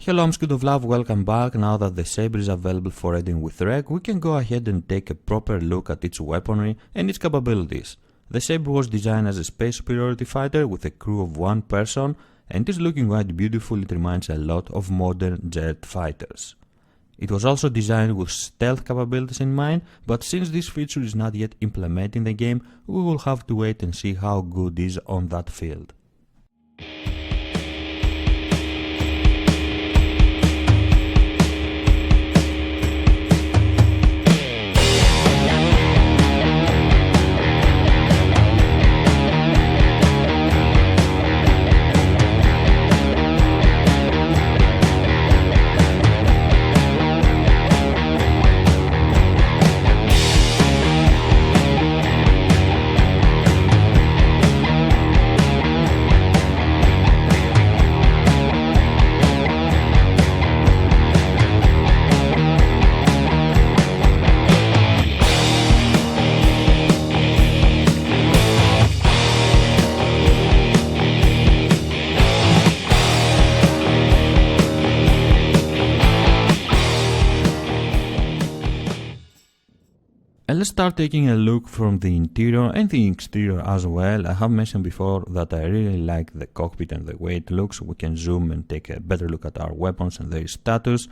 Hello, I'm SquidofLove, welcome back. Now that the Saber is available for raiding with Reg, we can go ahead and take a proper look at its weaponry and its capabilities. The Saber was designed as a space superiority fighter with a crew of one person and is looking quite beautiful. It reminds a lot of modern jet fighters. It was also designed with stealth capabilities in mind, but since this feature is not yet implemented in the game, we will have to wait and see how good it is on that field. And let's start taking a look from the interior and the exterior as well. I have mentioned before that I really like the cockpit and the way it looks. We can zoom and take a better look at our weapons and their status.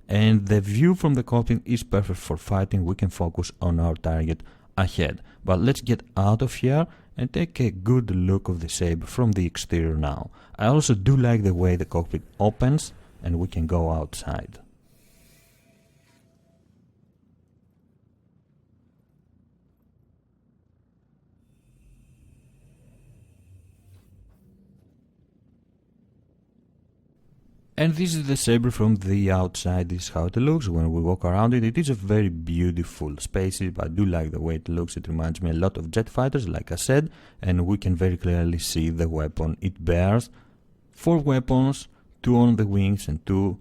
And the view from the cockpit is perfect for fighting. We can focus on our target ahead. But let's get out of here and take a good look of the Saber from the exterior now. I also do like the way the cockpit opens and we can go outside. And this is the Saber from the outside. This is how it looks when we walk around it. It is a very beautiful spaceship. I do like the way it looks. It reminds me a lot of jet fighters, like I said, and we can very clearly see the weapon it bears. 4 weapons, 2 on the wings and 2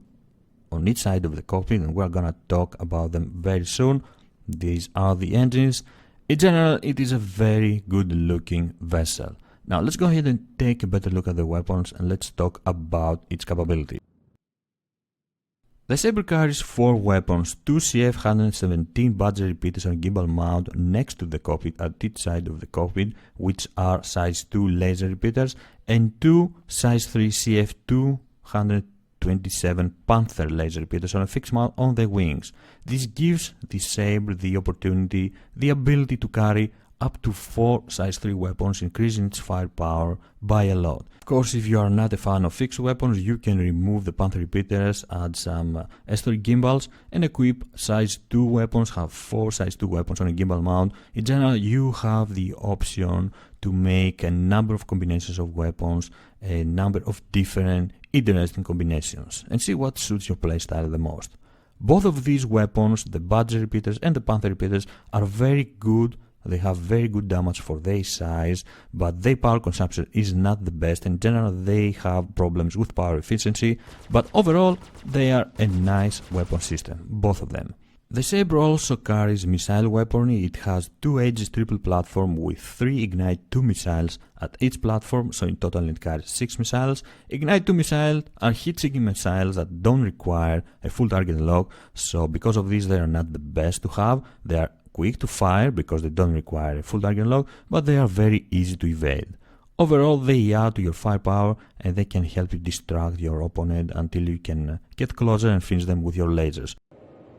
on each side of the cockpit, and we're gonna talk about them very soon. These are the engines. In general, it is a very good looking vessel. Now let's go ahead and take a better look at the weapons and let's talk about its capability. The Saber carries 4 weapons, 2 CF-117 budget repeaters on gimbal mount next to the cockpit at each side of the cockpit, which are size 2 laser repeaters, and 2 size 3 CF-227 Panther laser repeaters on a fixed mount on the wings. This gives the Saber the ability to carry up to 4 size 3 weapons, increasing its firepower by a lot. Of course, if you are not a fan of fixed weapons, you can remove the Panther repeaters, add some S3 gimbals, and equip size 2 weapons, have 4 size 2 weapons on a gimbal mount. In general, you have the option to make a number of combinations of weapons, a number of different interesting combinations, and see what suits your playstyle the most. Both of these weapons, the budget repeaters and the Panther repeaters, are very good. They have very good damage for their size, but their power consumption is not the best. In general, they have problems with power efficiency, but overall, they are a nice weapon system, both of them. The Saber also carries missile weaponry. It has 2 Aegis triple platform with 3 Ignite 2 missiles at each platform, so in total it carries 6 missiles. Ignite 2 missiles are heat-seeking missiles that don't require a full target lock, so because of this they are not the best to have. They are quick to fire because they don't require a full target lock, but they are very easy to evade. Overall, they add to your firepower and they can help you distract your opponent until you can get closer and finish them with your lasers.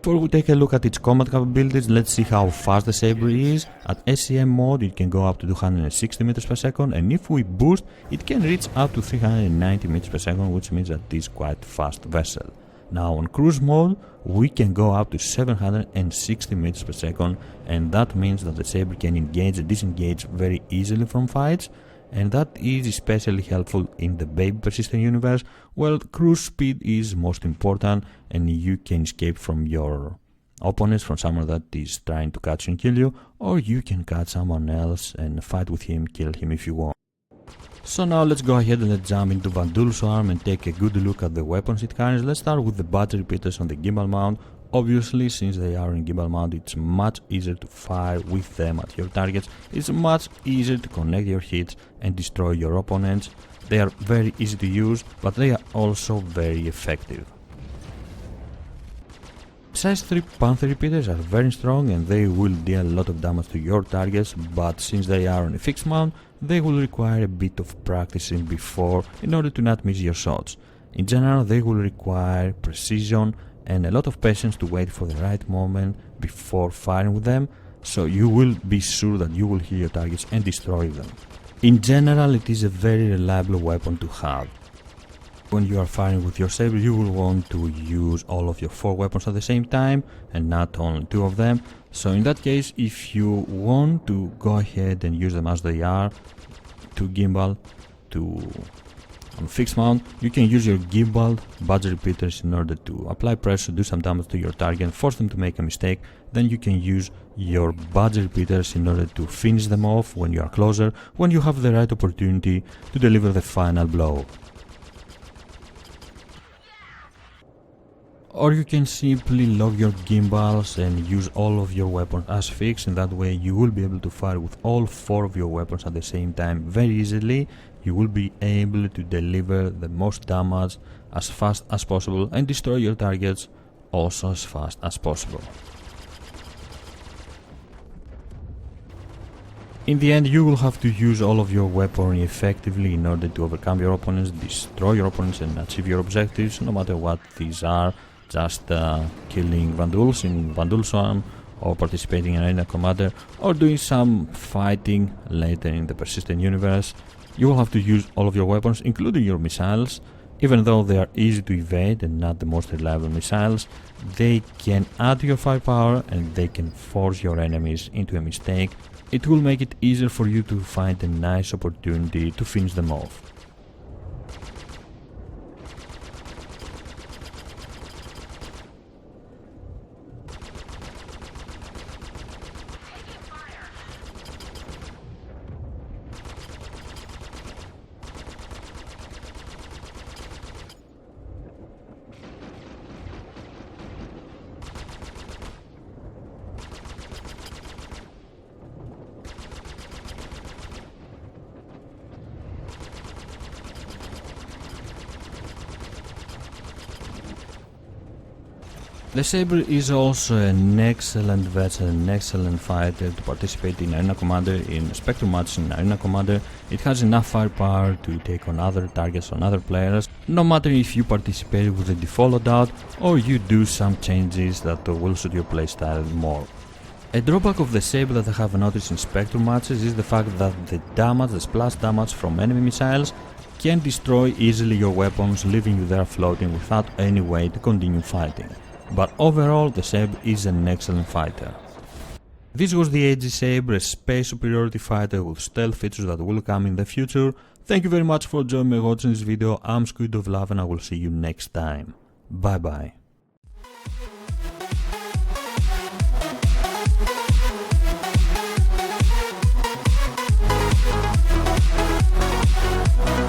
Before we take a look at its combat capabilities, let's see how fast the Saber is. At SCM mode, it can go up to 260 meters per second, and if we boost, it can reach up to 390 meters per second, which means that it is quite fast vessel. Now on cruise mode, we can go up to 760 meters per second, and that means that the Saber can engage and disengage very easily from fights, and that is especially helpful in the baby persistent universe, where cruise speed is most important and you can escape from your opponents, from someone that is trying to catch you and kill you, or you can catch someone else and fight with him, kill him if you want. So now let's go ahead and let's jump into Vandul's arm and take a good look at the weapons it carries. Let's start with the budget repeaters on the gimbal mount. Obviously, since they are in gimbal mount, it's much easier to fire with them at your targets. It's much easier to connect your hits and destroy your opponents. They are very easy to use, but they are also very effective. Size 3 Panther repeaters are very strong and they will deal a lot of damage to your targets, but since they are on a fixed mount, they will require a bit of practicing before in order to not miss your shots. In general, they will require precision and a lot of patience to wait for the right moment before firing with them, so you will be sure that you will hit your targets and destroy them. In general, it is a very reliable weapon to have. When you are firing with your Saber, you will want to use all of your 4 weapons at the same time and not only 2 of them. So in that case, if you want to go ahead and use them as they are, to gimbal, on fixed mount, you can use your gimbal badge repeaters in order to apply pressure, do some damage to your target, force them to make a mistake. Then you can use your badge repeaters in order to finish them off when you are closer, when you have the right opportunity to deliver the final blow. Or you can simply lock your gimbals and use all of your weapons as fixed, and that way you will be able to fire with all 4 of your weapons at the same time very easily. You will be able to deliver the most damage as fast as possible and destroy your targets also as fast as possible. In the end, you will have to use all of your weaponry effectively in order to overcome your opponents, destroy your opponents and achieve your objectives, no matter what these are. Just killing Vanduls in Vandul Swarm, or participating in Arena Commander, or doing some fighting later in the Persistent Universe. You will have to use all of your weapons, including your missiles. Even though they are easy to evade and not the most reliable missiles, they can add to your firepower and they can force your enemies into a mistake. It will make it easier for you to find a nice opportunity to finish them off. The Saber is also an excellent vessel, an excellent fighter to participate in Arena Commander, in Spectrum matches in Arena Commander. It has enough firepower to take on other targets, on other players, no matter if you participate with the default loadout or you do some changes that will suit your playstyle more. A drawback of the Saber that I have noticed in Spectrum matches is the fact that the damage, the splash damage from enemy missiles can destroy easily your weapons, leaving you there floating without any way to continue fighting. But overall, the Saber is an excellent fighter. This was the Aegis Sabre, a space superiority fighter with stealth features that will come in the future. Thank you very much for joining me watching this video. I'm SquidofLove and I will see you next time. Bye bye.